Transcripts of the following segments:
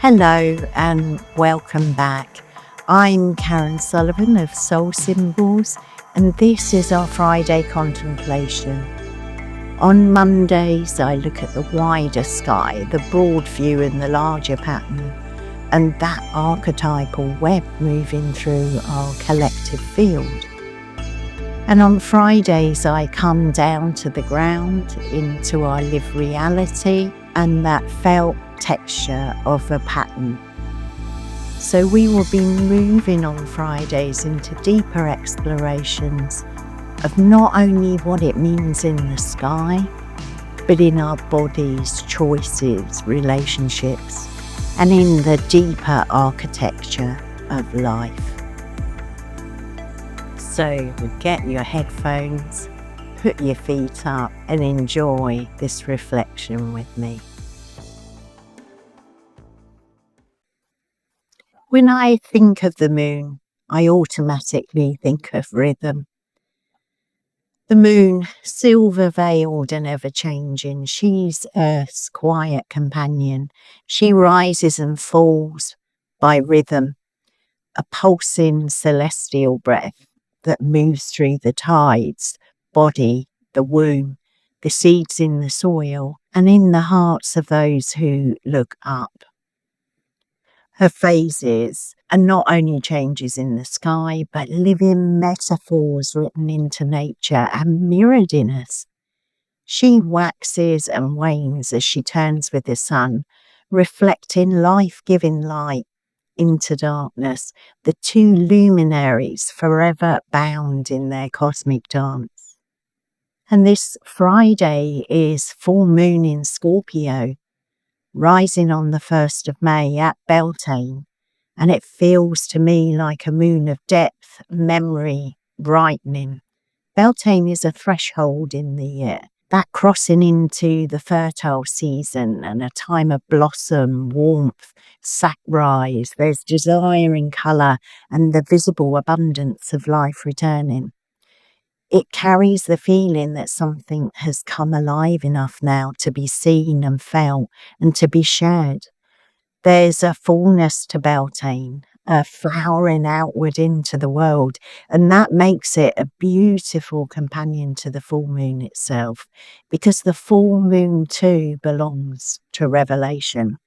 Hello and welcome back. I'm Karen Sullivan of Soul Symbols, and this is our Friday contemplation. On Mondays, I look at the wider sky, the broad view and the larger pattern, and that archetypal web moving through our collective field. And on Fridays, I come down to the ground, into our lived reality, and that felt texture of a pattern. So we will be moving on Fridays into deeper explorations of not only what it means in the sky, but in our bodies, choices, relationships, and in the deeper architecture of life. So get your headphones, put your feet up, and enjoy this reflection with me. When I think of the moon, I automatically think of rhythm. The moon, silver-veiled and ever-changing, she's Earth's quiet companion. She rises and falls by rhythm, a pulsing celestial breath that moves through the tides, body, the womb, the seeds in the soil, and in the hearts of those who look up. Her phases are not only changes in the sky, but living metaphors written into nature and mirrored in us. She waxes and wanes as she turns with the sun, reflecting life-giving light into darkness, the two luminaries forever bound in their cosmic dance. And this Friday is full moon in Scorpio, rising on the 1st of May at Beltane, and it feels to me like a moon of depth, memory, brightening. Beltane is a threshold in the year, that crossing into the fertile season and a time of blossom, warmth, sap rise. There's desire in colour and the visible abundance of life returning. It carries the feeling that something has come alive enough now to be seen and felt and to be shared. There's a fullness to Beltane, a flowering outward into the world, and that makes it a beautiful companion to the full moon itself, because the full moon too belongs to revelation.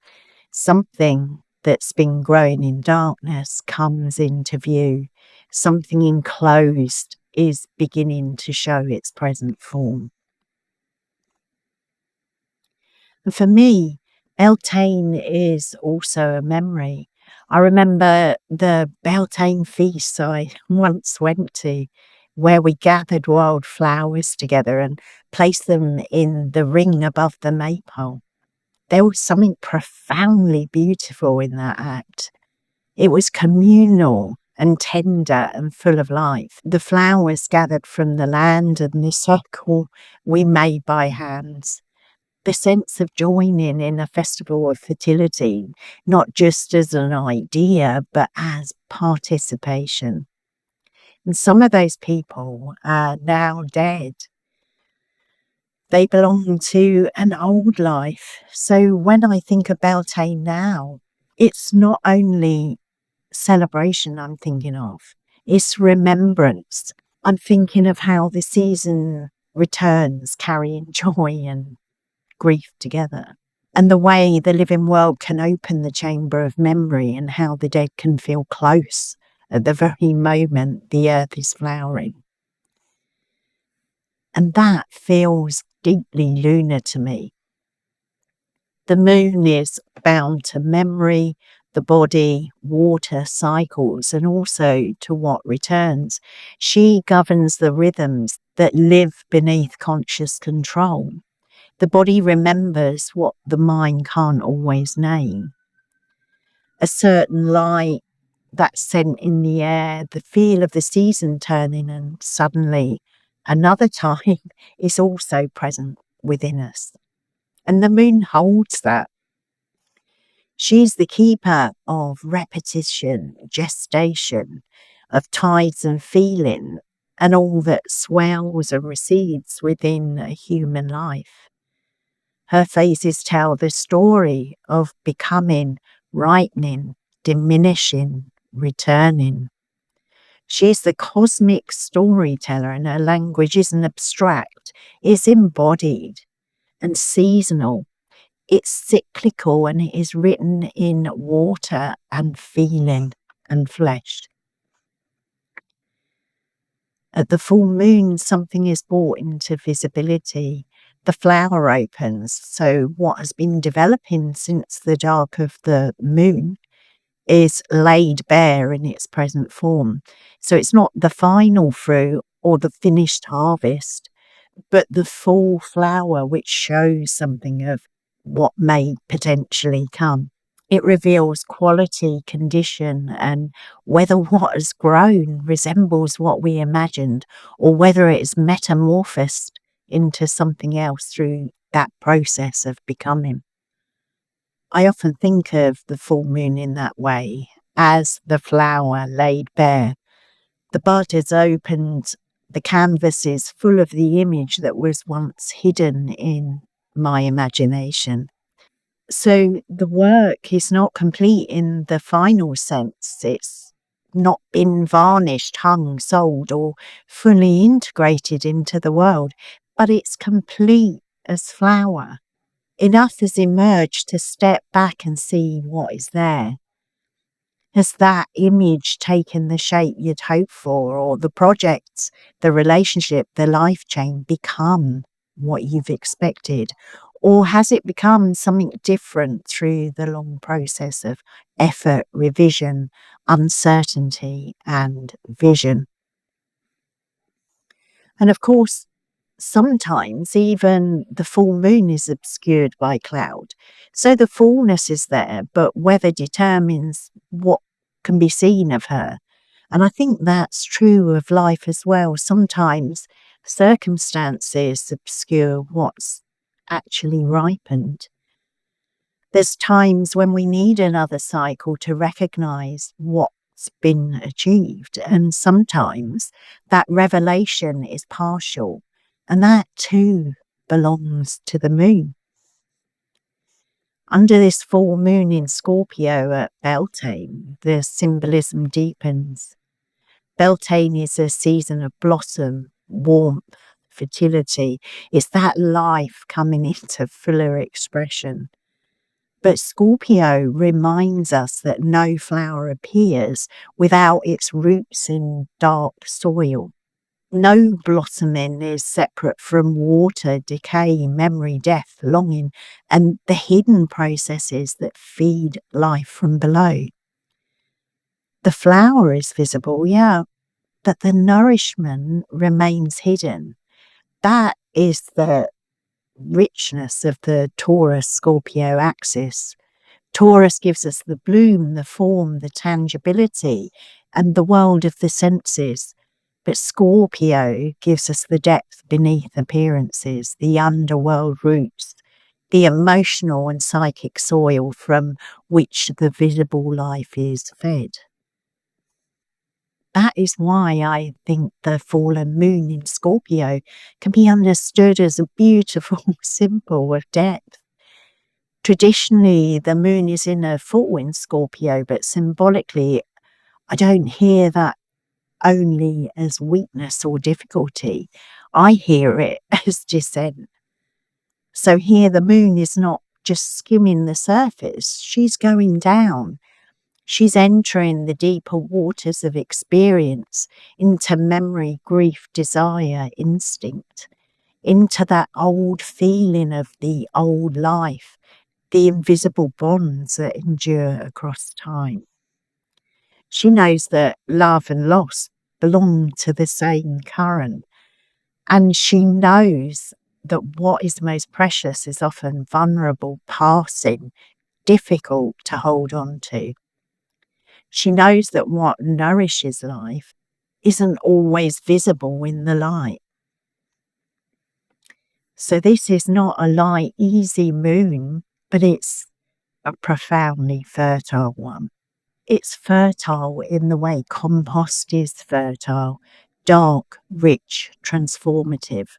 Something that's been growing in darkness comes into view. Something enclosed is beginning to show its present form. And for me, Beltane is also a memory. I remember the Beltane feasts I once went to, where we gathered wild flowers together and placed them in the ring above the maypole. There was something profoundly beautiful in that act. It was communal and tender and full of life. The flowers gathered from the land and the circle we made by hands. The sense of joining in a festival of fertility, not just as an idea, but as participation. And some of those people are now dead. They belong to an old life. So when I think of Beltane now, it's not only celebration I'm thinking of, it's remembrance. I'm thinking of how the season returns carrying joy and grief together, and the way the living world can open the chamber of memory and how the dead can feel close at the very moment the earth is flowering. And that feels deeply lunar to me. The moon is bound to memory, the body, water cycles, and also to what returns. She governs the rhythms that live beneath conscious control. The body remembers what the mind can't always name. A certain light, that scent in the air, the feel of the season turning, and suddenly another time is also present within us. And the moon holds that. She's the keeper of repetition, gestation, of tides and feeling, and all that swells and recedes within a human life. Her phases tell the story of becoming, ripening, diminishing, returning. She is the cosmic storyteller, and her language isn't abstract, it's embodied and seasonal. It's cyclical, and it is written in water and feeling and flesh. At the full moon, something is brought into visibility. The flower opens. So what has been developing since the dark of the moon is laid bare in its present form. So it's not the final fruit or the finished harvest, but the full flower, which shows something of what may potentially come. It reveals quality, condition, and whether what has grown resembles what we imagined, or whether it is metamorphosed into something else through that process of becoming. I often think of the full moon in that way, as the flower laid bare. The bud has opened, the canvas is full of the image that was once hidden in my imagination. So the work is not complete in the final sense. It's not been varnished, hung, sold, or fully integrated into the world, but it's complete as flower. Enough has emerged to step back and see what is there. Has that image taken the shape you'd hoped for, or the projects, the relationship, the life chain become what you've expected? Or has it become something different through the long process of effort, revision, uncertainty, and vision? And of course, sometimes even the full moon is obscured by cloud. So the fullness is there, but weather determines what can be seen of her. And I think that's true of life as well. Sometimes circumstances obscure what's actually ripened. There's times when we need another cycle to recognize what's been achieved. And sometimes that revelation is partial. And that too belongs to the moon. Under this full moon in Scorpio at Beltane, the symbolism deepens. Beltane is a season of blossom, warmth, fertility. It's that life coming into fuller expression. But Scorpio reminds us that no flower appears without its roots in dark soil. No blossoming is separate from water, decay, memory, death, longing, and the hidden processes that feed life from below. The flower is visible, yeah, but the nourishment remains hidden. That is the richness of the Taurus-Scorpio axis. Taurus gives us the bloom, the form, the tangibility, and the world of the senses. But Scorpio gives us the depth beneath appearances, the underworld roots, the emotional and psychic soil from which the visible life is fed. That is why I think the fallen moon in Scorpio can be understood as a beautiful symbol of depth. Traditionally, the moon is in a full in Scorpio, but symbolically, I don't hear that only as weakness or difficulty. I hear it as descent. So here the moon is not just skimming the surface, she's going down. She's entering the deeper waters of experience, into memory, grief, desire, instinct, into that old feeling of the old life, the invisible bonds that endure across time. She knows that love and loss belong to the same current, and she knows that what is most precious is often vulnerable, passing, difficult to hold on to. She knows that what nourishes life isn't always visible in the light. So this is not a light, easy moon, but it's a profoundly fertile one. It's fertile in the way compost is fertile, dark, rich, transformative.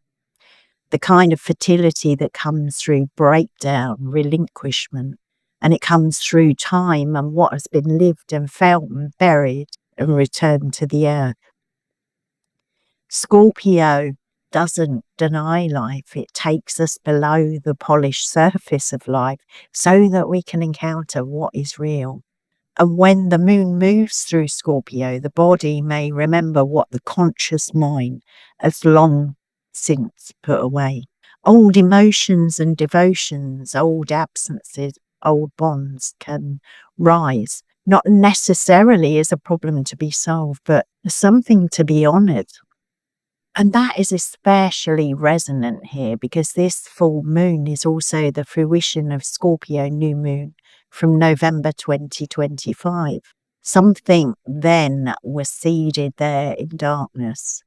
The kind of fertility that comes through breakdown, relinquishment, and it comes through time and what has been lived and felt and buried and returned to the earth. Scorpio doesn't deny life. It takes us below the polished surface of life so that we can encounter what is real. And when the moon moves through Scorpio, the body may remember what the conscious mind has long since put away. Old emotions and devotions, old absences, old bonds can rise, not necessarily as a problem to be solved, but as something to be honoured. And that is especially resonant here because this full moon is also the fruition of Scorpio New Moon from November 2025. Something then was seeded there in darkness.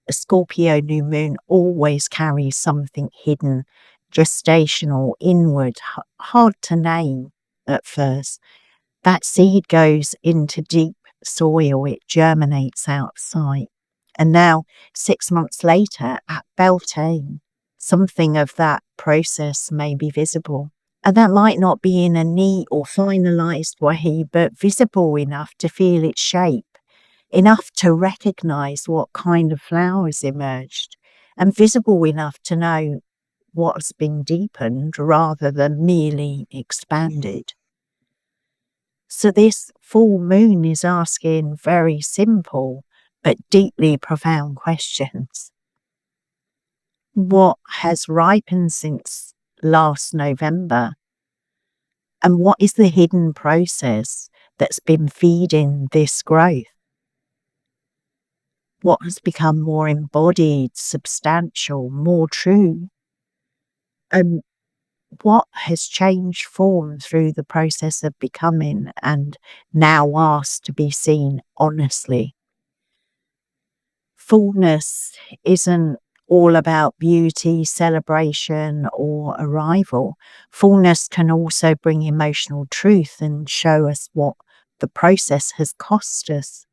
A Scorpio New Moon always carries something hidden, gestational, inward, hard to name at first. That seed goes into deep soil, it germinates out of sight. And now, 6 months later, at Beltane, something of that process may be visible. And that might not be in a neat or finalised way, but visible enough to feel its shape, enough to recognise what kind of flowers emerged, and visible enough to know what's been deepened rather than merely expanded. So this full moon is asking very simple but deeply profound questions. What has ripened since last November? And what is the hidden process that's been feeding this growth? What has become more embodied, substantial, more true? And what has changed form through the process of becoming and now asked to be seen honestly? Fullness isn't all about beauty, celebration, or arrival. Fullness can also bring emotional truth and show us what the process has cost us.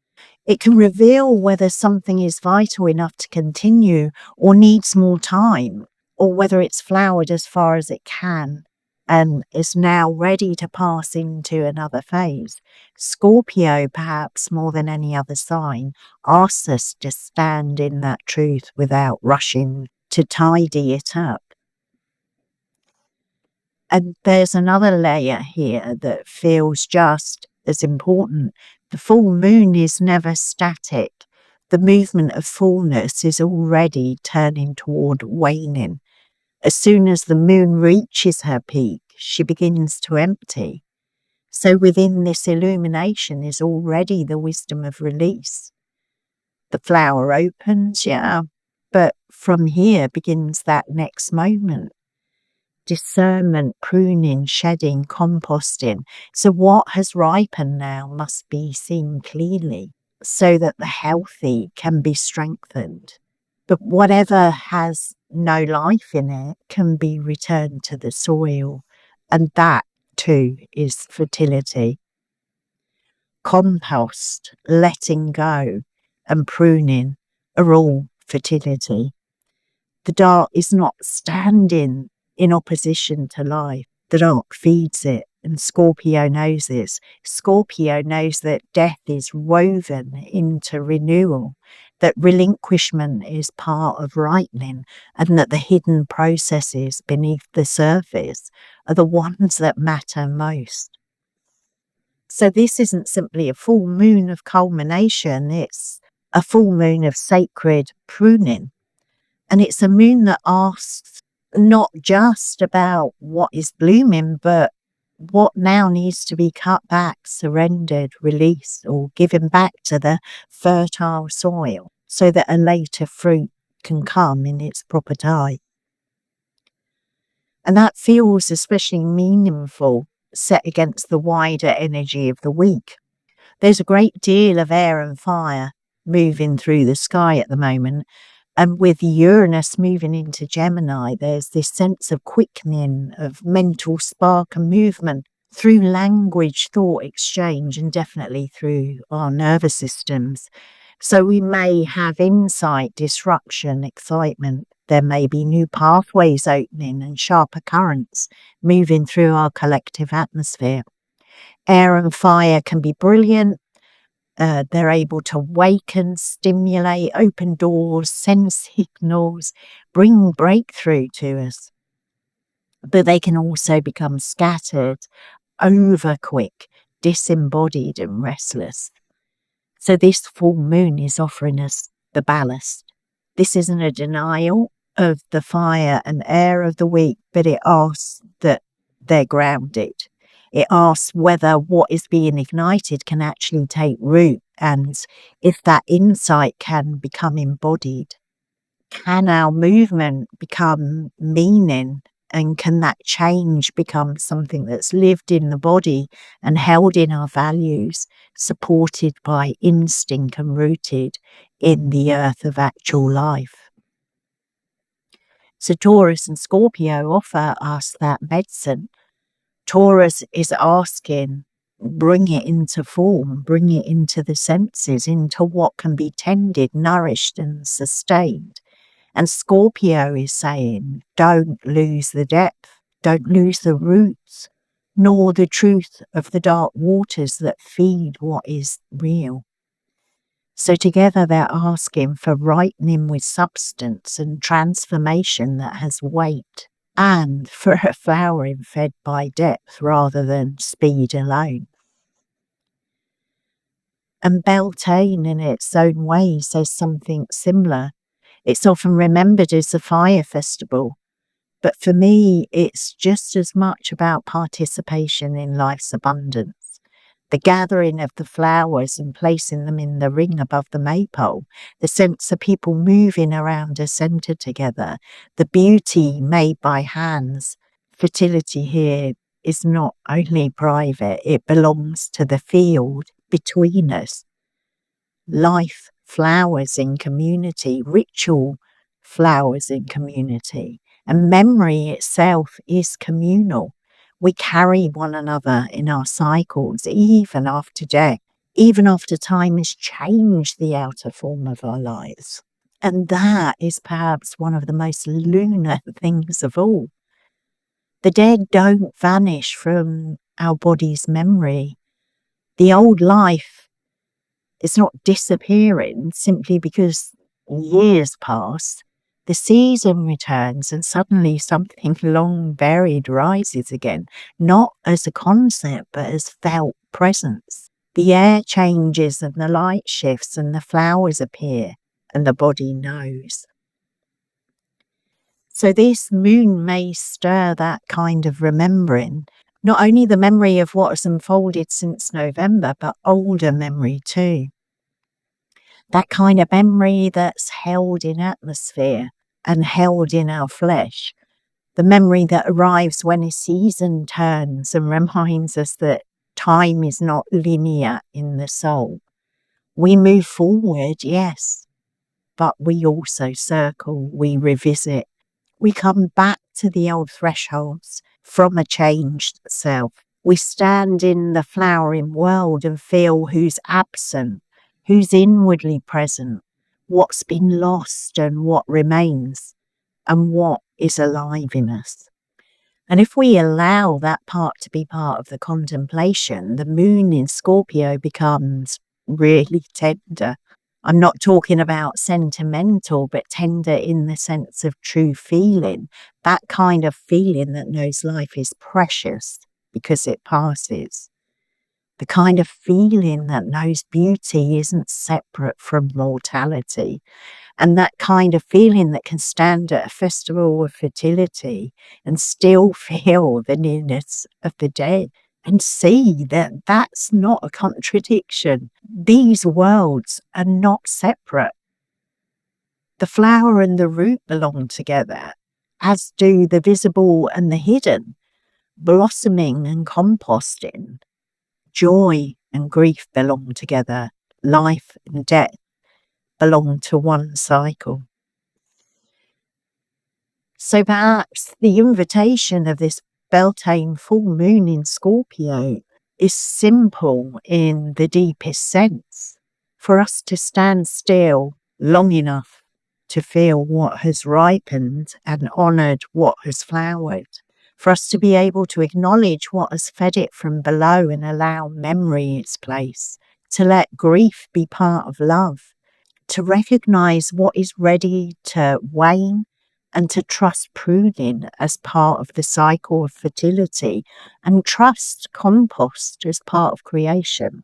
It can reveal whether something is vital enough to continue or needs more time, or whether it's flowered as far as it can and is now ready to pass into another phase. Scorpio, perhaps more than any other sign, asks us to stand in that truth without rushing to tidy it up. And there's another layer here that feels just as important. The full moon is never static. The movement of fullness is already turning toward waning. As soon as the moon reaches her peak, she begins to empty. So within this illumination is already the wisdom of release. The flower opens, yeah, but from here begins that next moment. Discernment, pruning, shedding, composting. So what has ripened now must be seen clearly so that the healthy can be strengthened. But whatever has no life in it can be returned to the soil. And that too is fertility. Compost, letting go, and pruning are all fertility. The dark is not standing in opposition to life. The dark feeds it, and Scorpio knows this. Scorpio knows that death is woven into renewal, that relinquishment is part of ripening, and that the hidden processes beneath the surface are the ones that matter most. So this isn't simply a full moon of culmination, it's a full moon of sacred pruning. And it's a moon that asks not just about what is blooming, but what now needs to be cut back, surrendered, released, or given back to the fertile soil so that a later fruit can come in its proper time. And that feels especially meaningful set against the wider energy of the week. There's a great deal of air and fire moving through the sky at the moment. And with Uranus moving into Gemini, there's this sense of quickening, of mental spark and movement through language, thought exchange, and definitely through our nervous systems. So we may have insight, disruption, excitement. There may be new pathways opening and sharper currents moving through our collective atmosphere. Air and fire can be brilliant. They're able to awaken, stimulate, open doors, send signals, bring breakthrough to us. But they can also become scattered, over quick, disembodied and restless. So this full moon is offering us the ballast. This isn't a denial of the fire and air of the week, but it asks that they're grounded. It asks whether what is being ignited can actually take root, and if that insight can become embodied. Can our movement become meaning, and can that change become something that's lived in the body and held in our values, supported by instinct and rooted in the earth of actual life? So Taurus and Scorpio offer us that medicine. Taurus is asking, bring it into form, bring it into the senses, into what can be tended, nourished and sustained. And Scorpio is saying, don't lose the depth, don't lose the roots, nor the truth of the dark waters that feed what is real. So together they're asking for ripening with substance and transformation that has weight, and for a flowering fed by depth rather than speed alone. And Beltane in its own way says something similar. It's often remembered as a fire festival, but for me, it's just as much about participation in life's abundance. The gathering of the flowers and placing them in the ring above the maypole, the sense of people moving around a centre together, the beauty made by hands. Fertility here is not only private, it belongs to the field between us. Life flowers in community, ritual flowers in community, and memory itself is communal. We carry one another in our cycles, even after death, even after time has changed the outer form of our lives. And that is perhaps one of the most lunar things of all. The dead don't vanish from our body's memory. The old life is not disappearing simply because years pass. The season returns and suddenly something long buried rises again, not as a concept, but as felt presence. The air changes and the light shifts and the flowers appear and the body knows. So this moon may stir that kind of remembering, not only the memory of what has unfolded since November, but older memory too. That kind of memory that's held in atmosphere and held in our flesh. The memory that arrives when a season turns and reminds us that time is not linear in the soul. We move forward, yes, but we also circle, we revisit. We come back to the old thresholds from a changed self. We stand in the flowering world and feel who's absent, who's inwardly present, what's been lost and what remains, and what is alive in us. And if we allow that part to be part of the contemplation, the moon in Scorpio becomes really tender. I'm not talking about sentimental, but tender in the sense of true feeling. That kind of feeling that knows life is precious because it passes. The kind of feeling that knows beauty isn't separate from mortality. And that kind of feeling that can stand at a festival of fertility and still feel the nearness of the dead and see that that's not a contradiction. These worlds are not separate. The flower and the root belong together, as do the visible and the hidden, blossoming and composting. Joy and grief belong together. Life and death belong to one cycle. So perhaps the invitation of this Beltane full moon in Scorpio is simple in the deepest sense, for us to stand still long enough to feel what has ripened and honoured what has flowered, for us to be able to acknowledge what has fed it from below and allow memory its place, to let grief be part of love, to recognise what is ready to wane, and to trust pruning as part of the cycle of fertility, and trust compost as part of creation.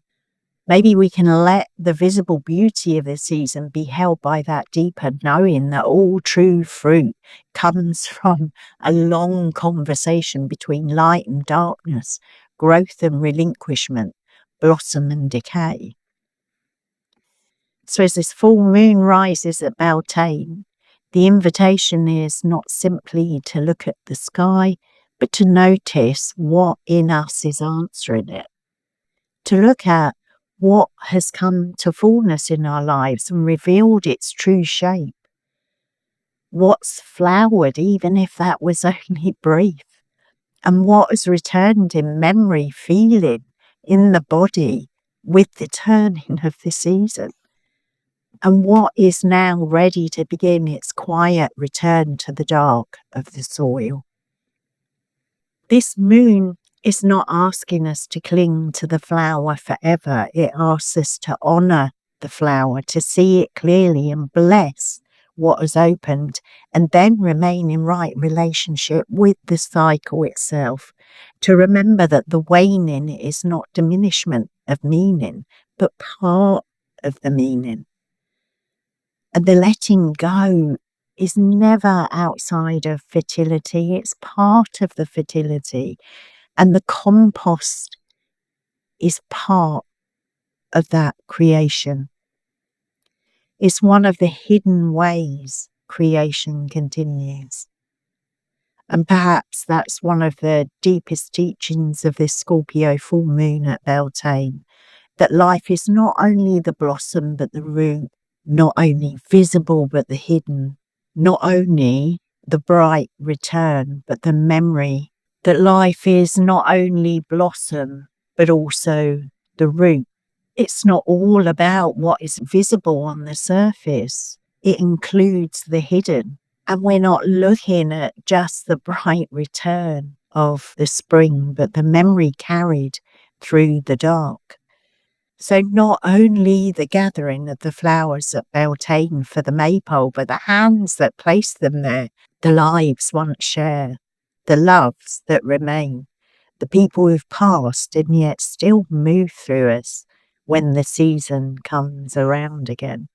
Maybe we can let the visible beauty of the season be held by that deeper knowing that all true fruit comes from a long conversation between light and darkness, growth and relinquishment, blossom and decay. So as this full moon rises at Beltane, the invitation is not simply to look at the sky, but to notice what in us is answering it. To look at what has come to fullness in our lives and revealed its true shape. What's flowered, even if that was only brief, and what has returned in memory, feeling, in the body, with the turning of the season. And what is now ready to begin its quiet return to the dark of the soil. This moon is not asking us to cling to the flower forever. It asks us to honour the flower, to see it clearly and bless what has opened, and then remain in right relationship with the cycle itself. To remember that the waning is not diminishment of meaning, but part of the meaning. And the letting go is never outside of fertility. It's part of the fertility. And the compost is part of that creation. It's one of the hidden ways creation continues. And perhaps that's one of the deepest teachings of this Scorpio full moon at Beltane, that life is not only the blossom but the root, not only visible but the hidden, not only the bright return but the memory, that life is not only blossom but also the root. It's not all about what is visible on the surface. It includes the hidden. And we're not looking at just the bright return of the spring, but the memory carried through the dark. So not only the gathering of the flowers at Beltane for the maypole, but the hands that place them there, the lives once shared, the loves that remain, the people who've passed and yet still move through us when the season comes around again.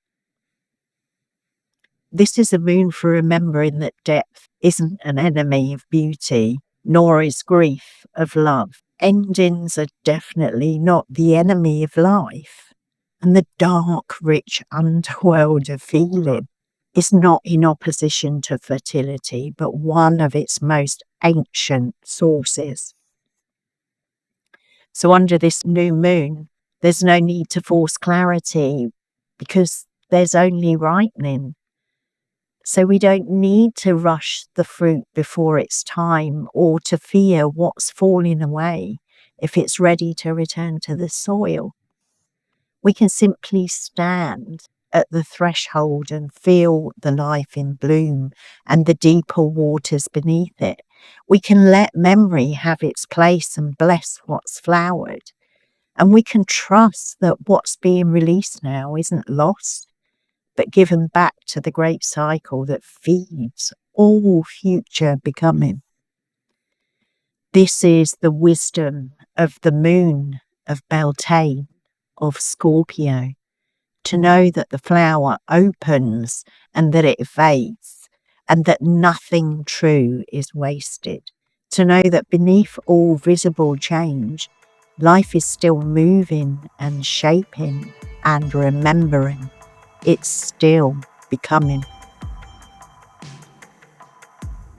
This is a moon for remembering that depth isn't an enemy of beauty, nor is grief of love. Endings are definitely not the enemy of life. And the dark, rich underworld of feeling is not in opposition to fertility, but one of its most ancient sources. So under this new moon, there's no need to force clarity because there's only ripening. So we don't need to rush the fruit before it's time or to fear what's falling away if it's ready to return to the soil. We can simply stand at the threshold and feel the life in bloom and the deeper waters beneath it. We can let memory have its place and bless what's flowered. And we can trust that what's being released now isn't lost, but given back to the great cycle that feeds all future becoming. This is the wisdom of the moon of Beltane, of Scorpio, to know that the flower opens and that it fades, and that nothing true is wasted. To know that beneath all visible change, life is still moving and shaping and remembering. It's still becoming.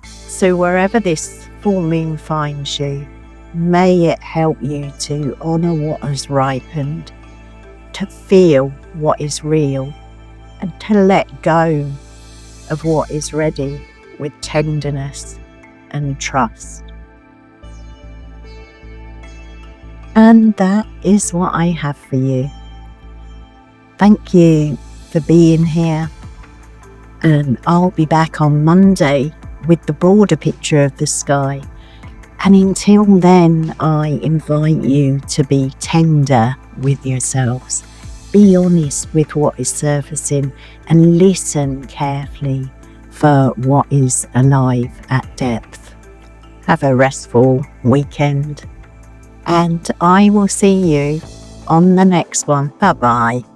So wherever this full moon finds you, may it help you to honour what has ripened, to feel what is real, and to let go of what is ready with tenderness and trust. And that is what I have for you. Thank you for being here, And I'll be back on Monday with the broader picture of the sky. And until then, I invite you to be tender with yourselves. Be honest with what is surfacing and listen carefully for what is alive at depth. Have a restful weekend, and I will see you on the next one. Bye-bye.